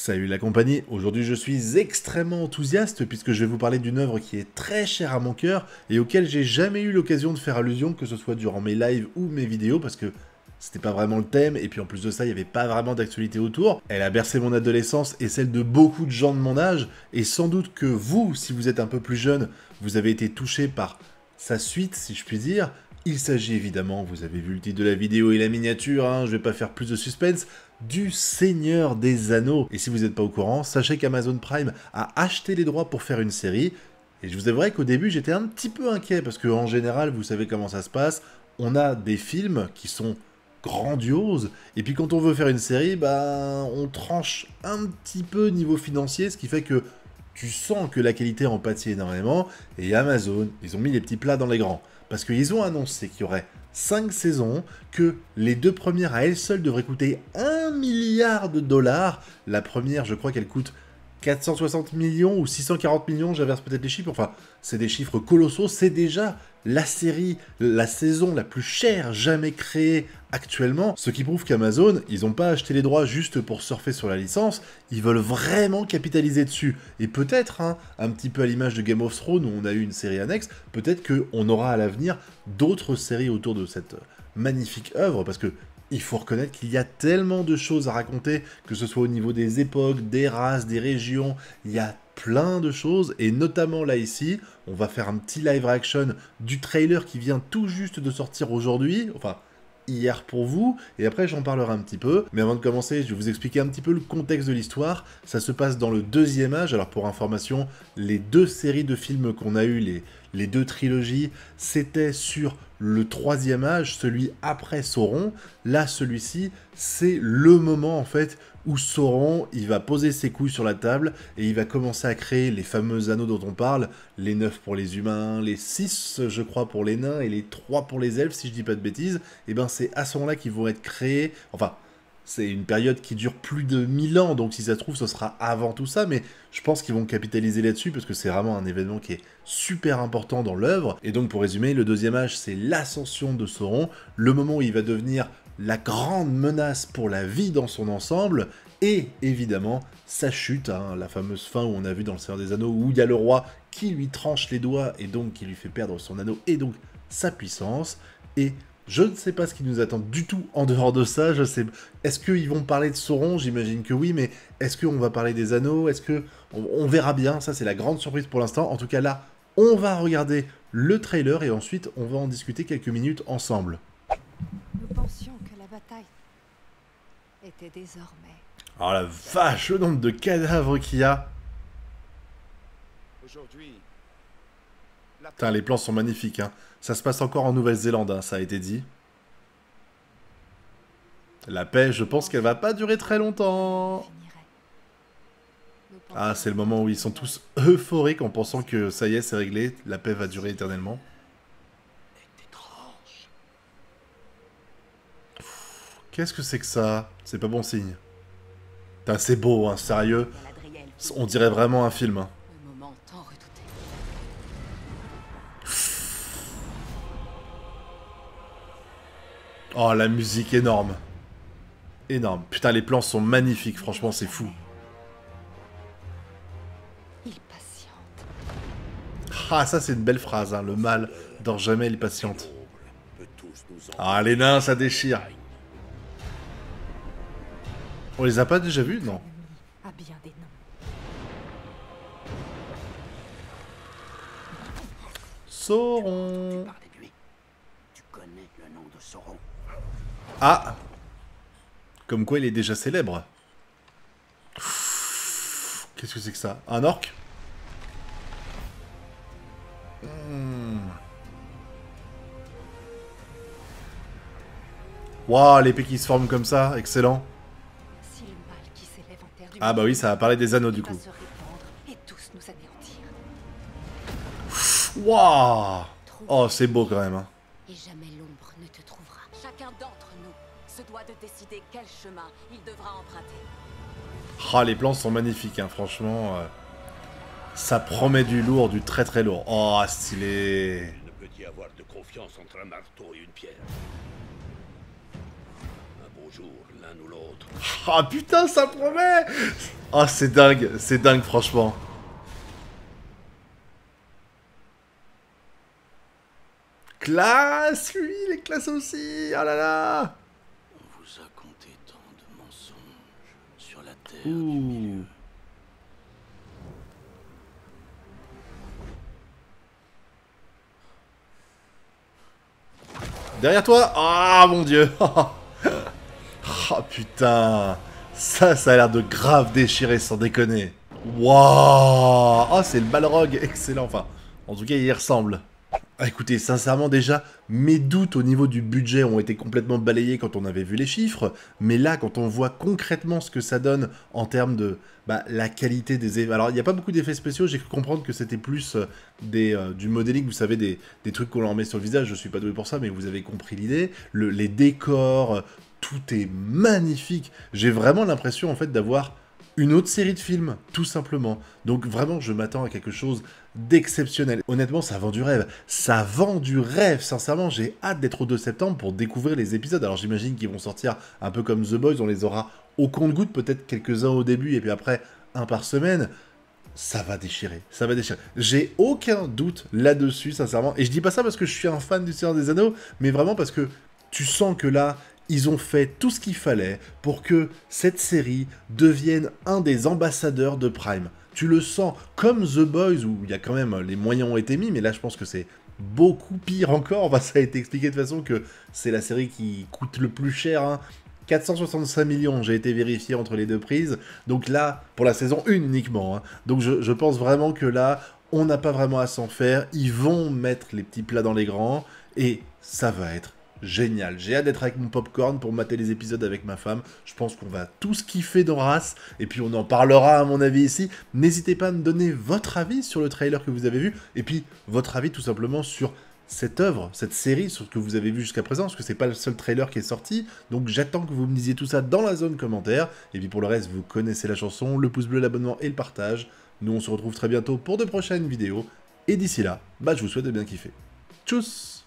Salut la compagnie, aujourd'hui je suis extrêmement enthousiaste puisque je vais vous parler d'une œuvre qui est très chère à mon cœur et auquel j'ai jamais eu l'occasion de faire allusion, que ce soit durant mes lives ou mes vidéos, parce que c'était pas vraiment le thème, et puis en plus de ça, il n'y avait pas vraiment d'actualité autour. Elle a bercé mon adolescence et celle de beaucoup de gens de mon âge, et sans doute que vous, si vous êtes un peu plus jeune, vous avez été touché par sa suite, si je puis dire. Il s'agit évidemment, vous avez vu le titre de la vidéo et la miniature, hein, je vais pas faire plus de suspense, du Seigneur des Anneaux. Et si vous n'êtes pas au courant, sachez qu'Amazon Prime a acheté les droits pour faire une série. Et je vous avouerai qu'au début, j'étais un petit peu inquiet, parce qu'en général, vous savez comment ça se passe, on a des films qui sont grandioses, et puis quand on veut faire une série, bah, on tranche un petit peu niveau financier, ce qui fait que tu sens que la qualité en pâtit énormément, et Amazon, ils ont mis les petits plats dans les grands. Parce qu'ils ont annoncé qu'il y aurait 5 saisons, que les deux premières à elles seules devraient coûter 1 milliard de dollars. La première, je crois qu'elle coûte 460 millions ou 640 millions, j'inverse peut-être les chiffres, enfin, c'est des chiffres colossaux, c'est déjà la série, la saison la plus chère jamais créée actuellement, ce qui prouve qu'Amazon, ils n'ont pas acheté les droits juste pour surfer sur la licence, ils veulent vraiment capitaliser dessus. Et peut-être, hein, un petit peu à l'image de Game of Thrones où on a eu une série annexe, peut-être qu'on aura à l'avenir d'autres séries autour de cette magnifique œuvre, parce que il faut reconnaître qu'il y a tellement de choses à raconter, que ce soit au niveau des époques, des races, des régions, il y a plein de choses, et notamment là ici, on va faire un petit live reaction du trailer qui vient tout juste de sortir aujourd'hui, enfin hier pour vous, et après j'en parlerai un petit peu. Mais avant de commencer, je vais vous expliquer un petit peu le contexte de l'histoire. Ça se passe dans le deuxième âge, alors pour information, les deux séries de films qu'on a eu, les deux trilogies, c'était sur le troisième âge, celui après Sauron. Là, celui-ci, c'est le moment en fait où Sauron, il va poser ses couilles sur la table et il va commencer à créer les fameux anneaux dont on parle, les 9 pour les humains, les 6 je crois pour les nains et les 3 pour les elfes si je dis pas de bêtises. Et ben c'est à ce moment-là qu'ils vont être créés, enfin c'est une période qui dure plus de 1000 ans, donc si ça se trouve ce sera avant tout ça, mais je pense qu'ils vont capitaliser là-dessus parce que c'est vraiment un événement qui est super important dans l'œuvre. Et donc pour résumer, le deuxième âge c'est l'ascension de Sauron, le moment où il va devenir la grande menace pour la vie dans son ensemble, et évidemment sa chute, hein, la fameuse fin où on a vu dans le Seigneur des Anneaux, où il y a le roi qui lui tranche les doigts et donc qui lui fait perdre son anneau et donc sa puissance. Et je ne sais pas ce qui nous attend du tout en dehors de ça, je sais... Est-ce qu'ils vont parler de Sauron? J'imagine que oui, mais est-ce qu'on va parler des anneaux? Est-ce que... On verra bien, ça c'est la grande surprise pour l'instant. En tout cas là, on va regarder le trailer et ensuite on va en discuter quelques minutes ensemble. Nous pensions que la bataille était désormais... Oh la vache, le nombre de cadavres qu'il y a. Aujourd'hui, Putain, les plans sont magnifiques, hein. Ça se passe encore en Nouvelle-Zélande, hein, ça a été dit. La paix, je pense qu'elle va pas durer très longtemps. Ah, c'est le moment où ils sont tous euphoriques en pensant que ça y est, c'est réglé, la paix va durer éternellement. Qu'est-ce que c'est que ça? C'est pas bon signe. Putain, c'est beau, hein, sérieux. On dirait vraiment un film, hein. Le moment tant redouté. Oh, la musique énorme. Énorme. Putain, les plans sont magnifiques, franchement, c'est fou. Il patiente. Ah, ça, c'est une belle phrase, hein. Le mal dort jamais, il patiente. Ah, les nains, ça déchire. On les a pas déjà vus? Non. À bien des noms. Sauron. tu connais le nom de Sauron. Ah. Comme quoi, il est déjà célèbre. Qu'est-ce que c'est que ça? Un orc? Waouh, l'épée qui se forme comme ça, excellent. Si le mal qui s'élève en terre du Ah bah oui, ça va parler des anneaux du va coup. se répandre et tous nous anéantir. Waouh. Oh, c'est beau quand même, hein. Et jamais l'ombre ne te trouvera. Chacun d'entre nous se doit de décider quel chemin il devra emprunter. Ah, les plans sont magnifiques, hein, franchement. Ça promet du lourd, du très très lourd. Oh, stylé. Il ne peut y avoir de confiance entre un marteau et une pierre. Un beau toujours l'un ou l'autre. Ah putain, ça promet. Ah, c'est dingue franchement. Classe, lui, il est classe aussi. Oh là là. On vous a conté tant de mensonges sur la terre du Ouh. milieu. Derrière toi. Ah mon dieu. Ah putain. Ça a l'air de grave déchirer sans déconner. Waouh. Ah, c'est le Balrog, excellent. Enfin, en tout cas, il y ressemble. Ah, écoutez, sincèrement déjà, mes doutes au niveau du budget ont été complètement balayés quand on avait vu les chiffres, mais là, quand on voit concrètement ce que ça donne en termes de la qualité des effets... Alors, il n'y a pas beaucoup d'effets spéciaux, j'ai cru comprendre que c'était plus du modeling, vous savez, des trucs qu'on leur met sur le visage, je suis pas doué pour ça, mais vous avez compris l'idée. Les décors, tout est magnifique. J'ai vraiment l'impression, en fait, d'avoir une autre série de films, tout simplement. Donc vraiment, je m'attends à quelque chose d'exceptionnel. Honnêtement, ça vend du rêve. Ça vend du rêve, sincèrement. J'ai hâte d'être au 2 septembre pour découvrir les épisodes. Alors j'imagine qu'ils vont sortir un peu comme The Boys, on les aura au compte-gouttes, peut-être quelques-uns au début, et puis après, un par semaine. Ça va déchirer, ça va déchirer. J'ai aucun doute là-dessus, sincèrement. Et je dis pas ça parce que je suis un fan du Seigneur des Anneaux, mais vraiment parce que tu sens que là, ils ont fait tout ce qu'il fallait pour que cette série devienne un des ambassadeurs de Prime. Tu le sens, comme The Boys, où il y a quand même, les moyens ont été mis, mais là je pense que c'est beaucoup pire encore. Enfin, ça a été expliqué de façon que c'est la série qui coûte le plus cher, hein. 465 millions, j'ai été vérifié entre les deux prises. Donc là, pour la saison 1 uniquement. Hein. Donc je pense vraiment que là, on n'a pas vraiment à s'en faire. Ils vont mettre les petits plats dans les grands. Et ça va être génial. J'ai hâte d'être avec mon popcorn pour mater les épisodes avec ma femme. Je pense qu'on va tous kiffer dans Race. Et puis on en parlera à mon avis ici. N'hésitez pas à me donner votre avis sur le trailer que vous avez vu. Et puis votre avis tout simplement sur cette œuvre, cette série, sur ce que vous avez vu jusqu'à présent, parce que c'est pas le seul trailer qui est sorti, donc j'attends que vous me disiez tout ça dans la zone commentaire, et puis pour le reste, vous connaissez la chanson, le pouce bleu, l'abonnement et le partage. Nous on se retrouve très bientôt pour de prochaines vidéos, et d'ici là, je vous souhaite de bien kiffer. Tchuss!